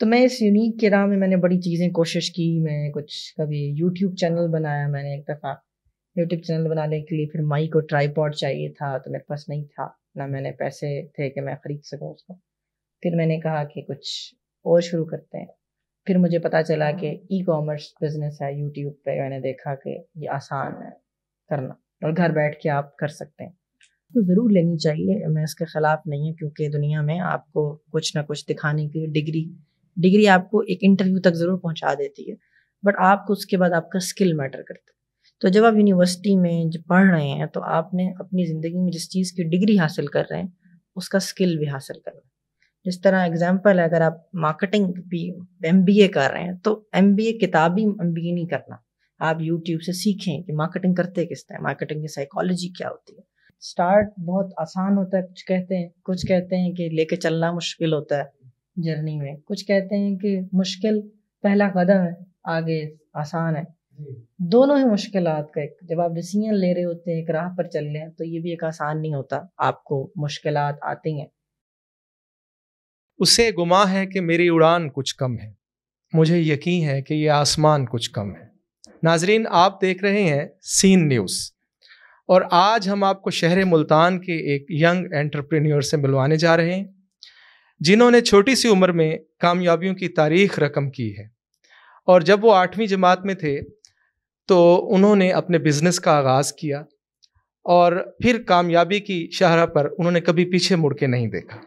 تو میں اس یونیک کی راہ میں نے بڑی چیزیں کوشش کی. میں کچھ کبھی یوٹیوب چینل بنایا میں نے ایک دفعہ. یوٹیوب چینل بنانے کے لیے پھر مائک اور ٹرائی پاڈ چاہیے تھا، تو میرے پاس نہیں تھا، نہ میں نے پیسے تھے کہ میں خرید سکوں اس کو. پھر میں نے کہا کہ کچھ اور شروع کرتے ہیں. پھر مجھے پتہ چلا کہ ای کامرس بزنس ہے یوٹیوب پہ. میں نے دیکھا کہ یہ آسان ہے کرنا اور گھر بیٹھ کے آپ کر سکتے ہیں. تو ضرور لینی چاہیے، میں اس کے خلاف نہیں ہوں، کیونکہ دنیا میں آپ کو کچھ نہ کچھ دکھانے کے لیے ڈگری آپ کو ایک انٹرویو تک ضرور پہنچا دیتی ہے، بٹ آپ کو اس کے بعد آپ کا اسکل میٹر کرتا ہے. تو جب آپ یونیورسٹی میں جب پڑھ رہے ہیں تو آپ نے اپنی زندگی میں جس چیز کی ڈگری حاصل کر رہے ہیں اس کا اسکل بھی حاصل کرنا ہے. جس طرح اگزامپل ہے، اگر آپ مارکیٹنگ بھی MBA کر رہے ہیں تو MBA کتابی MBA نہیں کرنا. آپ یوٹیوب سے سیکھیں کہ مارکیٹنگ کرتے کس طرح، مارکیٹنگ کی سائیکالوجی کیا ہوتی ہے. سٹارٹ بہت آسان ہوتا ہے، کچھ کہتے ہیں کہ لے کے چلنا مشکل ہوتا ہے جرنی میں، کچھ کہتے ہیں کہ مشکل پہلا قدم ہے، آگے آسان ہے. دونوں ہی مشکلات کا ایک، جب آپ ڈیسیژن لے رہے ہوتے ہیں ایک راہ پر چل رہے ہیں تو یہ بھی ایک آسان نہیں ہوتا، آپ کو مشکلات آتی ہیں. اسے گمان ہے کہ میری اڑان کچھ کم ہے، مجھے یقین ہے کہ یہ آسمان کچھ کم ہے. ناظرین، آپ دیکھ رہے ہیں سین نیوز، اور آج ہم آپ کو شہر ملتان کے ایک ینگ انٹرپرینیور سے ملوانے جا رہے ہیں جنہوں نے چھوٹی سی عمر میں کامیابیوں کی تاریخ رقم کی ہے. اور جب وہ 8ویں جماعت میں تھے تو انہوں نے اپنے بزنس کا آغاز کیا، اور پھر کامیابی کی شاہراہ پر انہوں نے کبھی پیچھے مڑ کے نہیں دیکھا.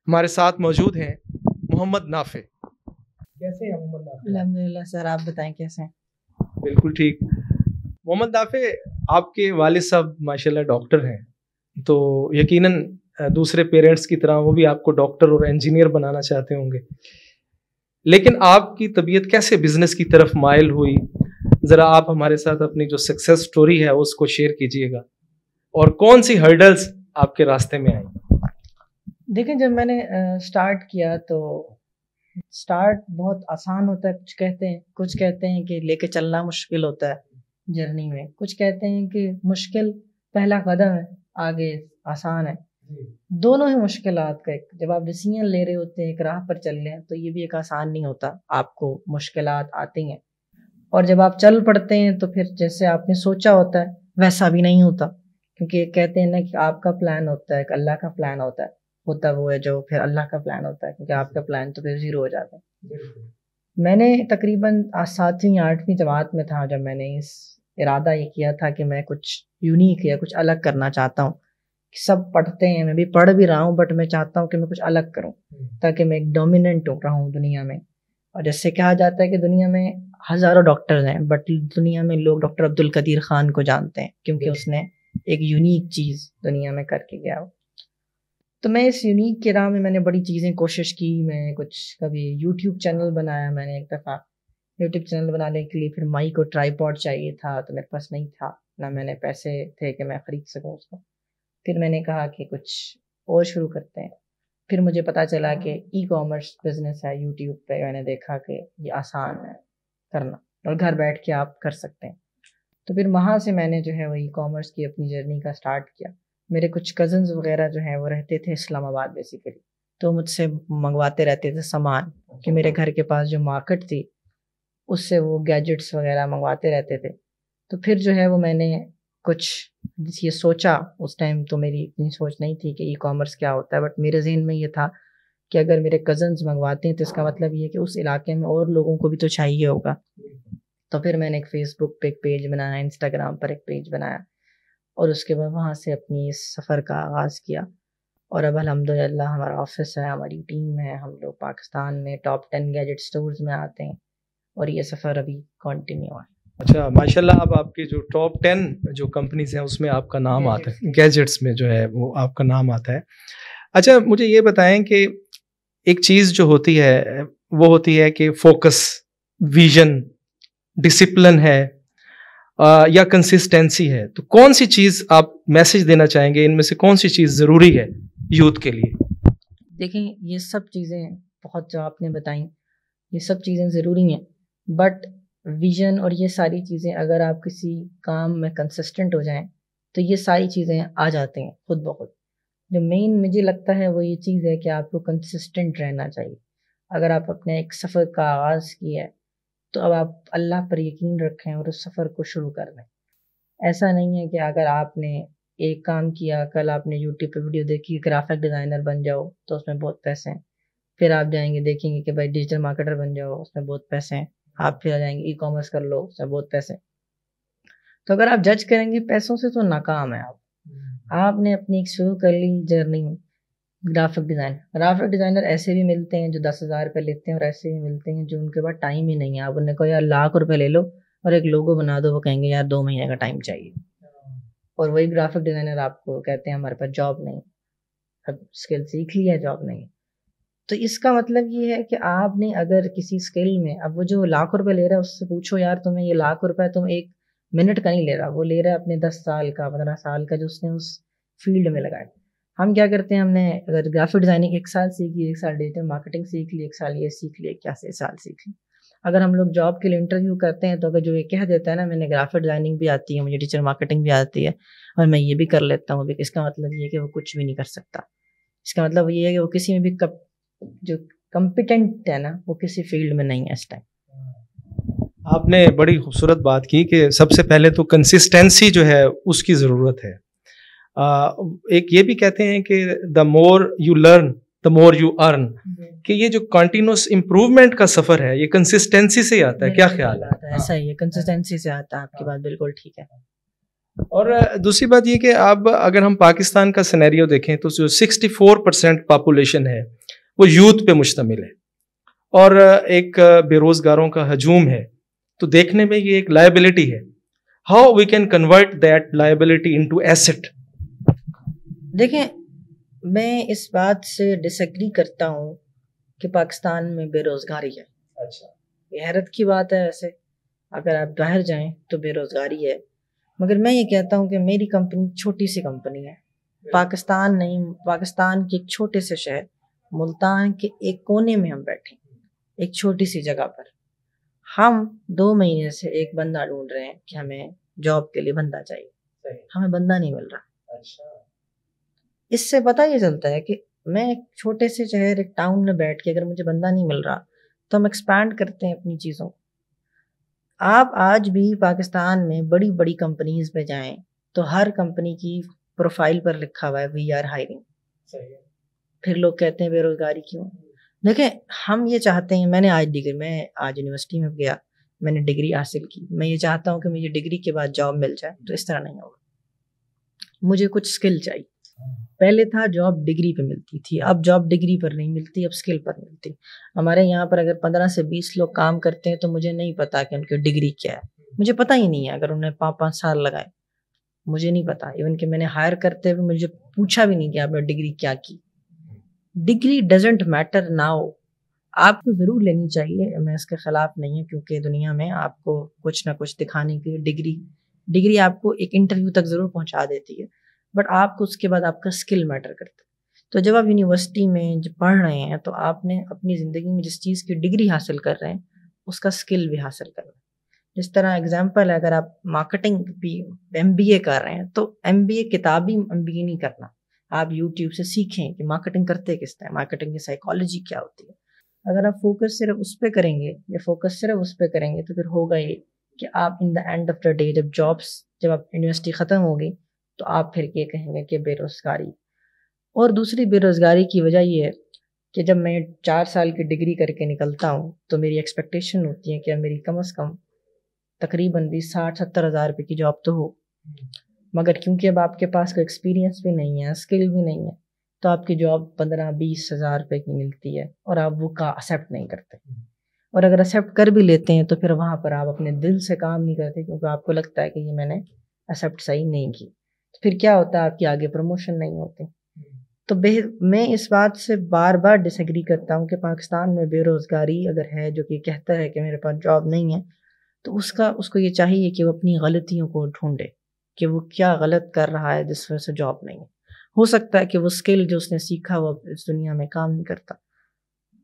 ہمارے ساتھ موجود ہیں محمد نافع. کیسے ہیں محمد نافع؟ الحمدللہ سر، آپ بتائیں کیسے ہیں؟ بالکل ٹھیک. محمد نافع، آپ کے والد صاحب ماشاءاللہ ڈاکٹر ہیں، تو یقیناً دوسرے پیرنٹس کی طرح وہ بھی آپ کو ڈاکٹر اور انجینئر بنانا چاہتے ہوں گے، لیکن آپ کی طبیعت کیسے بزنس کی طرف مائل ہوئی؟ ذرا آپ ہمارے ساتھ اپنی جو سکسیس سٹوری ہے اس کو شیئر کیجئے گا، اور کون سی ہرڈلز آپ کے راستے میں آئیں؟ دیکھیں، جب میں نے سٹارٹ کیا تو سٹارٹ بہت آسان ہوتا ہے. کچھ کہتے ہیں کہ لے کے چلنا مشکل ہوتا ہے جرنی میں، کچھ کہتے ہیں کہ مشکل پہلا قدم ہے، آگے آسان ہے. دونوں ہی مشکلات کا ایک، جب آپ ڈیسیژن لے رہے ہوتے ہیں ایک راہ پر چل رہے ہیں تو یہ بھی ایک آسان نہیں ہوتا، آپ کو مشکلات آتی ہیں. اور جب آپ چل پڑتے ہیں تو پھر جیسے آپ نے سوچا ہوتا ہے ویسا بھی نہیں ہوتا، کیونکہ کہتے ہیں نا کہ آپ کا پلان ہوتا ہے، ایک اللہ کا پلان ہوتا ہے وہ ہے جو پھر اللہ کا پلان ہوتا ہے، کیونکہ آپ کا پلان تو پھر زیرو ہو جاتا ہے. میں نے تقریباً 7ویں 8ویں جماعت میں تھا جب میں نے اس ارادہ یہ کیا تھا کہ میں کچھ یونیک یا کچھ الگ کرنا چاہتا ہوں. سب پڑھتے ہیں، میں بھی پڑھ بھی رہا ہوں، بٹ میں چاہتا ہوں کہ میں کچھ الگ کروں تاکہ میں ایک ڈومیننٹ رہوں دنیا میں. اور جیسے کہا جاتا ہے کہ دنیا میں ہزاروں ڈاکٹرز ہیں، بٹ دنیا میں لوگ ڈاکٹر عبدالقدیر خان کو جانتے ہیں کیونکہ اس نے ایک یونیک چیز دنیا میں کر کے گیا. تو میں اس یونیک کے راہ میں نے بڑی چیزیں کوشش کی. میں کچھ کبھی یوٹیوب چینل بنایا میں نے ایک دفعہ. یوٹیوب چینل بنانے کے لیے پھر مائک اور ٹرائی پاڈ چاہیے تھا، تو میرے پاس نہیں تھا، نہ میں نے پیسے تھے کہ میں خرید سکوں اس کو. پھر میں نے کہا کہ کچھ اور شروع کرتے ہیں. پھر مجھے پتہ چلا کہ ای کامرس بزنس ہے یوٹیوب پہ. میں نے دیکھا کہ یہ آسان ہے کرنا اور گھر بیٹھ کے آپ کر سکتے ہیں. تو پھر وہاں سے میں نے جو ہے وہ ای کامرس کی اپنی جرنی کا سٹارٹ کیا. میرے کچھ کزنز وغیرہ جو ہیں وہ رہتے تھے اسلام آباد بیسیکلی، تو مجھ سے منگواتے رہتے تھے سامان، کہ میرے گھر کے پاس جو مارکیٹ تھی اس سے وہ گیجٹس وغیرہ منگواتے رہتے تھے. تو پھر جو ہے وہ میں نے کچھ یہ سوچا، اس ٹائم تو میری اتنی سوچ نہیں تھی کہ ای کامرس کیا ہوتا ہے، بٹ میرے ذہن میں یہ تھا کہ اگر میرے کزنز منگواتے ہیں تو اس کا مطلب یہ ہے کہ اس علاقے میں اور لوگوں کو بھی تو چاہیے ہوگا. تو پھر میں نے ایک فیس بک پہ ایک پیج بنایا، انسٹاگرام پر ایک پیج بنایا، اور اس کے بعد وہاں سے اپنی اس سفر کا آغاز کیا. اور اب الحمدللہ ہمارا آفس ہے، ہماری ٹیم ہے، ہم لوگ پاکستان میں ٹاپ 10 گیجٹ سٹورز میں آتے ہیں، اور یہ سفر ابھی کنٹینیو ہے. اچھا، ماشاءاللہ. اب آپ کی جو ٹاپ 10 جو کمپنیز ہیں اس میں آپ کا نام آتا ہے، گیجٹس میں جو ہے وہ آپ کا نام آتا ہے. اچھا، مجھے یہ بتائیں کہ ایک چیز جو ہوتی ہے وہ ہوتی ہے کہ فوکس، ویژن، ڈسپلن ہے یا کنسسٹنسی ہے. تو کون سی چیز آپ میسج دینا چاہیں گے؟ ان میں سے کون سی چیز ضروری ہے یوتھ کے لیے؟ دیکھیں، یہ سب چیزیں بہت جو آپ نے بتائیں یہ سب چیزیں ضروری ہیں، بٹ ویژن اور یہ ساری چیزیں اگر آپ کسی کام میں کنسسٹنٹ ہو جائیں تو یہ ساری چیزیں آ جاتے ہیں خود بخود. جو مین مجھے لگتا ہے وہ یہ چیز ہے کہ آپ کو کنسسٹنٹ رہنا چاہیے. اگر آپ اپنے ایک سفر کا آغاز کیا ہے تو اب آپ اللہ پر یقین رکھیں اور اس سفر کو شروع کر دیں. ایسا نہیں ہے کہ اگر آپ نے ایک کام کیا, کل آپ نے یوٹیوب پہ ویڈیو دیکھی گرافک ڈیزائنر بن جاؤ تو اس میں بہت پیسے ہیں, پھر آپ جائیں گے دیکھیں گے کہ بھائی ڈیجیٹل مارکیٹر بن جاؤ اس میں بہت پیسے ہیں, آپ پھر آ جائیں گے ای کامرس کر لو اس میں بہت پیسے. تو اگر آپ جج کریں گے پیسوں سے تو ناکام ہے آپ نے اپنی ایک شروع کر لی جرنی. گرافک ڈیزائنر ایسے بھی ملتے ہیں جو 10,000 روپے لیتے ہیں اور ایسے بھی ملتے ہیں جو ان کے پاس ٹائم ہی نہیں ہے. آپ انہیں کہو یار ₹1,00,000 لے لو اور ایک لوگو بنا دو, وہ کہیں گے یار 2 مہینے کا ٹائم چاہیے. اور وہی گرافک ڈیزائنر آپ کو کہتے ہیں ہمارے پاس جاب نہیں, اب اسکل سیکھ لی ہے جاب نہیں. تو اس کا مطلب یہ ہے کہ آپ نے اگر کسی اسکل میں, اب وہ جو ₹1,00,000 لے رہا ہے اس سے پوچھو یار تمہیں یہ ₹1,00,000 تم 1 منٹ کا نہیں لے رہا, وہ لے رہا ہے اپنے 10 سال کا 15 سال کا جو اس نے اس فیلڈ میں لگایا. ہم کیا کرتے ہیں, ہم نے اگر گرافک ڈیزائننگ 1 سال سیکھی, 1 سال ڈیجیٹل مارکیٹنگ سیکھ لی, 1 سال یہ سیکھ لی, 81 سال سیکھ لی. اگر ہم لوگ جاب کے لیے انٹرویو کرتے ہیں تو اگر جو یہ کہہ دیتا ہے نا میں نے گرافک ڈیزائننگ بھی آتی ہے, مجھے ڈیجیٹل مارکیٹنگ بھی آتی ہے اور میں یہ بھی کر لیتا ہوں, اس کا مطلب یہ ہے کہ وہ کچھ بھی نہیں کر سکتا. اس کا مطلب یہ ہے کہ وہ کسی میں بھی جو کمپیٹنٹ ہے نا وہ کسی فیلڈ میں نہیں ہے اس ٹائم. آپ نے بڑی خوبصورت بات کی کہ سب سے پہلے تو کنسسٹنسی جو ہے اس کی ضرورت ہے. ایک یہ بھی کہتے ہیں کہ the more you learn the more you earn, کہ یہ جو کنٹینیوس امپروومنٹ کا سفر ہے یہ کنسسٹنسی سے ہی آتا ہے. کیا خیال ہے؟ ایسا ہی ہے, کنسسٹنسی سے آتا ہے. آپ کی بات بالکل ٹھیک ہے. اور دوسری بات یہ کہ اب اگر ہم پاکستان کا سینیریو دیکھیں تو جو 64% پاپولیشن ہے وہ یوتھ پہ مشتمل ہے اور ایک بے روزگاروں کا ہجوم ہے. تو دیکھنے میں یہ ایک لائبلٹی ہے. How we can convert that liability into asset? دیکھیں میں اس بات سے ڈس ایگری کرتا ہوں کہ پاکستان میں بے روزگاری ہے. اچھا, یہ حیرت کی بات ہے. ویسے اگر آپ باہر جائیں تو بے روزگاری ہے, مگر میں یہ کہتا ہوں کہ میری کمپنی چھوٹی سی کمپنی ہے. پاکستان نہیں, پاکستان کے ایک چھوٹے سے شہر ملتان کے ایک کونے میں ہم بیٹھے, ایک چھوٹی سی جگہ پر. ہم 2 مہینے سے ایک بندہ ڈھونڈ رہے ہیں کہ ہمیں جاب کے لیے بندہ چاہیے, ہمیں بندہ نہیں مل رہا. اس سے پتہ یہ چلتا ہے کہ میں ایک چھوٹے سے شہر ایک ٹاؤن میں بیٹھ کے اگر مجھے بندہ نہیں مل رہا تو ہم ایکسپینڈ کرتے ہیں اپنی چیزوں کو. آپ آج بھی پاکستان میں بڑی بڑی کمپنیز پہ جائیں تو ہر کمپنی کی پروفائل پر لکھا ہوا ہے وی آر ہائرنگ. پھر لوگ کہتے ہیں بے روزگاری کیوں. دیکھیں ہم یہ چاہتے ہیں, میں آج یونیورسٹی میں گیا, میں نے ڈگری حاصل کی, میں یہ چاہتا ہوں کہ مجھے ڈگری کے بعد جاب مل جائے, تو اس طرح نہیں ہوگا. مجھے کچھ اسکل چاہیے. پہلے تھا جاب ڈگری پہ ملتی تھی, اب جاب ڈگری پر نہیں ملتی, اب اسکل پر ملتی. ہمارے یہاں پر اگر 15 سے 20 لوگ کام کرتے ہیں تو مجھے نہیں پتا کہ ان کی ڈگری کیا ہے, مجھے پتہ ہی نہیں ہے. اگر انہیں 5 سال لگائے مجھے نہیں پتا, ایون کہ میں نے ہائر کرتے ہوئے مجھے پوچھا بھی نہیں کہ آپ نے ڈگری کیا کی. Degree doesn't matter now. آپ کو ضرور لینی چاہیے, میں اس کے خلاف نہیں ہوں, کیونکہ دنیا میں آپ کو کچھ نہ کچھ دکھانے کے لیے ڈگری آپ کو ایک انٹرویو تک ضرور پہنچا دیتی ہے, بٹ آپ کو اس کے بعد آپ کا اسکل میٹر کرتا ہے. تو جب آپ یونیورسٹی میں جب پڑھ رہے ہیں تو آپ نے اپنی زندگی میں جس چیز کی ڈگری حاصل کر رہے ہیں اس کا اسکل بھی حاصل کرنا ہے. جس طرح اگزامپل ہے, اگر آپ مارکیٹنگ بھی MBA کر رہے ہیں تو MBA کتابی MBA نہیں کرنا, آپ یوٹیوب سے سیکھیں کہ مارکیٹنگ کرتے کس طرح, مارکیٹنگ کی سائیکالوجی کیا ہوتی ہے. اگر آپ فوکس صرف اس پہ کریں گے تو پھر ہوگا یہ کہ آپ in the end of the day جب آپ یونیورسٹی ختم ہوگی تو آپ پھر یہ کہیں گے کہ بے روزگاری. اور دوسری بے روزگاری کی وجہ یہ ہے کہ جب میں 4 سال کی ڈگری کر کے نکلتا ہوں تو میری ایکسپیکٹیشن ہوتی ہے کہ میری کم از کم تقریباً بھی 60-70 ہزار روپے کی جاب تو ہو. مگر کیونکہ اب آپ کے پاس کوئی ایکسپیرینس بھی نہیں ہے, اسکل بھی نہیں ہے, تو آپ کی جاب 15-20 ہزار روپے کی ملتی ہے اور آپ وہ کا ایکسیپٹ نہیں کرتے. اور اگر ایکسیپٹ کر بھی لیتے ہیں تو پھر وہاں پر آپ اپنے دل سے کام نہیں کرتے, کیونکہ آپ کو لگتا ہے کہ یہ میں نے ایکسیپٹ صحیح نہیں کی. پھر کیا ہوتا ہے, آپ کی آگے پروموشن نہیں ہوتی. تو میں اس بات سے بار بار ڈس ایگری کرتا ہوں کہ پاکستان میں بے روزگاری اگر ہے, جو کہ کہتا ہے کہ میرے پاس جاب نہیں ہے, تو اس کو یہ چاہیے کہ وہ اپنی غلطیوں کو ڈھونڈے کہ وہ کیا غلط کر رہا ہے جس وجہ سے جاب نہیں ہے. ہو سکتا ہے کہ وہ اسکل جو اس نے سیکھا وہ اس دنیا میں کام نہیں کرتا,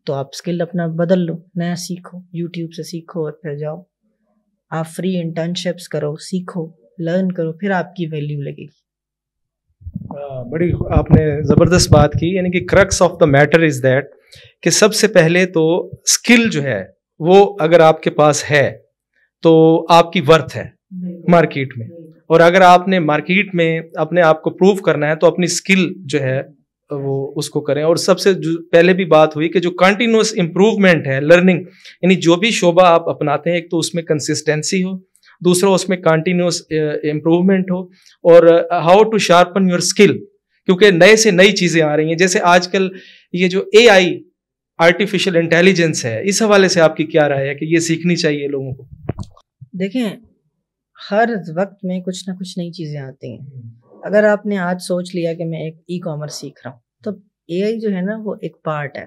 تو آپ اسکل اپنا بدل لو, نیا سیکھو, یوٹیوب سے سیکھو اور پھر جاؤ. آپ فری انٹرنشپس کرو, سیکھو, لرن کرو, پھر آپ کی ویلیو لگے گی. بڑی آپ نے زبردست بات کی، یعنی کہ crux of the matter is that کہ سب سے پہلے تو اسکل جو ہے وہ اگر آپ کے پاس ہے تو آپ کی ورتھ ہے مارکیٹ میں، اور اگر آپ نے مارکیٹ میں اپنے آپ کو پروو کرنا ہے تو اپنی اسکل جو ہے وہ اس کو کریں. اور سب سے پہلے بھی بات ہوئی کہ جو کنٹینیوس امپروومنٹ ہے، لرننگ، یعنی جو بھی شعبہ آپ اپناتے ہیں ایک تو اس میں کنسسٹینسی ہو، دوسرا اس میں کنٹینیوس امپروومنٹ ہو، اور how to sharpen your skill, کیونکہ نئے سے نئی چیزیں آ رہی ہیں. جیسے آج کل یہ جو اے آئی آرٹیفیشل انٹیلیجنس ہے، اس حوالے سے آپ کی کیا رائے ہے کہ یہ سیکھنی چاہیے لوگوں کو؟ دیکھیں، ہر وقت میں کچھ نہ کچھ نئی چیزیں آتی ہیں. اگر آپ نے آج سوچ لیا کہ میں ایک ای کامرس سیکھ رہا ہوں، تو اے آئی جو ہے نا وہ ایک پارٹ ہے،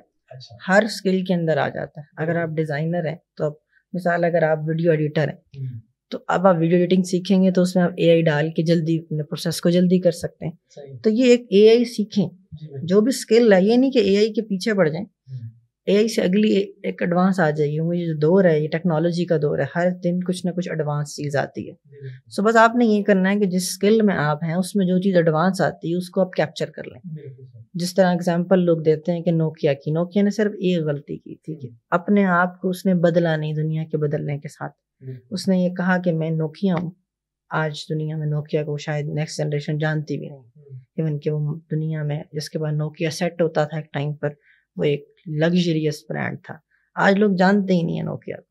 ہر اسکل کے اندر آ جاتا ہے. اگر آپ ڈیزائنر ہیں تو اب مثال اگر آپ ویڈیو ایڈیٹر ہیں تو اب آپ ویڈیو ایڈیٹنگ سیکھیں گے تو اس میں آپ اے آئی ڈال کے جلدی اپنے پروسیس کو جلدی کر سکتے ہیں. تو یہ ایک اے آئی سیکھیں، جو بھی اسکل ہے، یہ نہیں کہ اے آئی کے پیچھے پڑ جائیں. اے آئی سے اگلی ایک ایڈوانس آ جائے گی. یہ جو دور ہے، یہ ٹیکنالوجی کا دور ہے، ہر دن کچھ نہ کچھ ایڈوانس چیز آتی ہے. سو بس آپ نے یہ کرنا ہے کہ جس اسکل میں آپ ہیں اس میں جو چیز ایڈوانس آتی ہے اس کو آپ کیپچر کر لیں. جس طرح اگزامپل لوگ دیتے ہیں کہ نوکیا نے صرف ایک غلطی کی تھی کہ اپنے آپ کو اس نے بدلا نہیں دنیا کے بدلنے کے ساتھ. اس نے یہ کہا کہ میں نوکیا ہوں. آج دنیا میں نوکیا کو شاید نیکسٹ جنریشن جانتی بھی نہیں، ایون کہ وہ دنیا میں جس کے بعد نوکیا سیٹ ہوتا تھا ایک ٹائم پر، وہ ایک لگژریس برانڈ تھا. آج لوگ جانتے ہی نہیں ہیں نوکیا کو.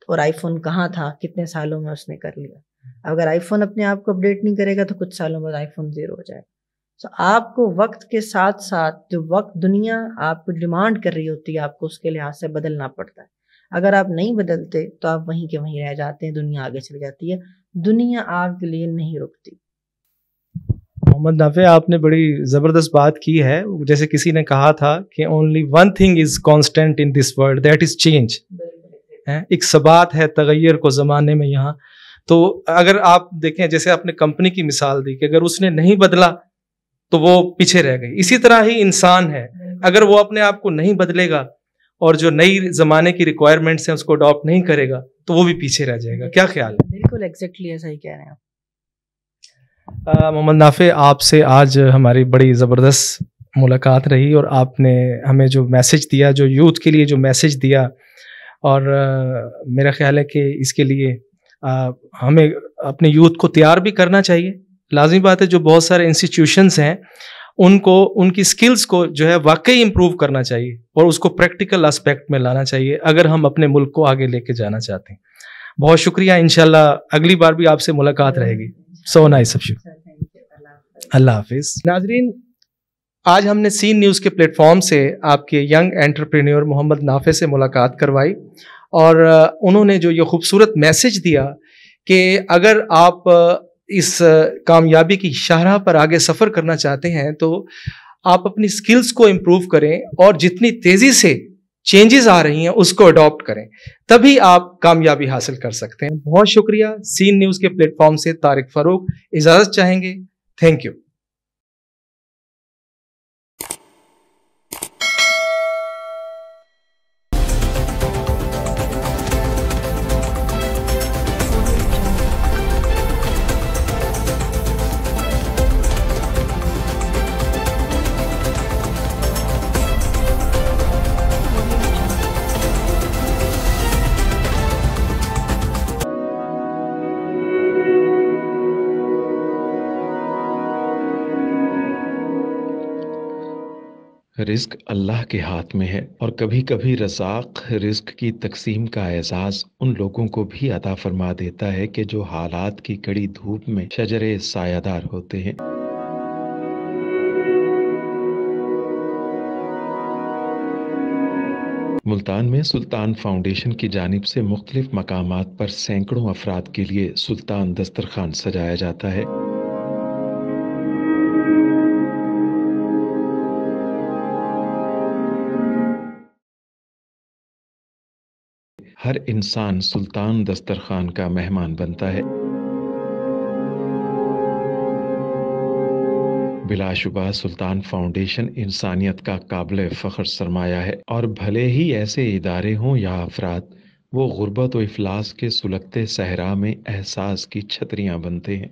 اور آئی فون کہاں تھا، کتنے سالوں میں اس نے کر لیا. اگر آئی فون اپنے آپ کو اپڈیٹ نہیں کرے گا تو کچھ سالوں بعد آئی فون زیرو ہو جائے گا. تو آپ کو وقت کے ساتھ ساتھ جو وقت دنیا آپ کو ڈیمانڈ کر رہی ہوتی ہے، آپ کو اس کے لحاظ سے بدلنا پڑتا ہے. اگر آپ نہیں بدلتے تو آپ وہیں کے وہیں رہ جاتے ہیں، دنیا آگے چلی جاتی ہے. دنیا آپ کے لیے نہیں رکتی. محمد نافع، آپ نے بڑی زبردست بات کی ہے. جیسے کسی نے کہا تھا کہ only one thing is constant in this world, that is change. ایک ثبات ہے تغیر کو زمانے میں یہاں. تو اگر آپ دیکھیں، جیسے آپ نے کمپنی کی مثال دی کہ اگر اس نے نہیں بدلا تو وہ پیچھے رہ گئی، اسی طرح ہی انسان ہے، اگر وہ اپنے آپ کو نہیں بدلے گا اور جو نئی زمانے کی ریکوائرمنٹس ہیں اس کو اڈاپٹ نہیں کرے گا تو وہ بھی پیچھے رہ جائے گا. کیا خیال ہے؟ بالکل ایگزیکٹلی ایسا ہی کہہ رہے ہیں آپ. محمد نافع، آپ سے آج ہماری بڑی زبردست ملاقات رہی، اور آپ نے ہمیں جو میسج دیا، جو یوتھ کے لیے جو میسج دیا، اور میرا خیال ہے کہ اس کے لیے ہمیں اپنے یوتھ کو تیار بھی کرنا چاہیے. لازمی بات ہے، جو بہت سارے انسٹیٹیوشنس ہیں ان کو ان کی سکلز کو جو ہے واقعی امپروو کرنا چاہیے اور اس کو پریکٹیکل اسپیکٹ میں لانا چاہیے اگر ہم اپنے ملک کو آگے لے کے جانا چاہتے ہیں. بہت شکریہ. انشاءاللہ اگلی بار بھی آپ سے ملاقات رہے گی. So nice of you. اللہ حافظ. ناظرین، آج ہم نے سین نیوز کے پلیٹ فارم سے آپ کے ینگ انٹرپرینیور محمد نافع سے ملاقات کروائی، اور انہوں نے جو یہ خوبصورت میسج دیا کہ اگر آپ اس کامیابی کی شاہراہ پر آگے سفر کرنا چاہتے ہیں تو آپ اپنی سکلز کو امپروو کریں، اور جتنی تیزی سے چینجز آ رہی ہیں اس کو اڈاپٹ کریں، تبھی آپ کامیابی حاصل کر سکتے ہیں. بہت شکریہ. سین نیوز کے پلیٹ فارم سے طارق فاروق اجازت چاہیں گے. Thank you. رزق اللہ کے ہاتھ میں ہے، اور کبھی کبھی رزاق رزق کی تقسیم کا اعزاز ان لوگوں کو بھی عطا فرما دیتا ہے کہ جو حالات کی کڑی دھوپ میں شجرے سایہ دار ہوتے ہیں. ملتان میں سلطان فاؤنڈیشن کی جانب سے مختلف مقامات پر سینکڑوں افراد کے لیے سلطان دسترخوان سجایا جاتا ہے. ہر انسان سلطان دسترخوان کا مہمان بنتا ہے. بلا شبہ سلطان فاؤنڈیشن انسانیت کا قابل فخر سرمایہ ہے، اور بھلے ہی ایسے ادارے ہوں یا افراد، وہ غربت و افلاس کے سلگتے صحرا میں احساس کی چھتریاں بنتے ہیں.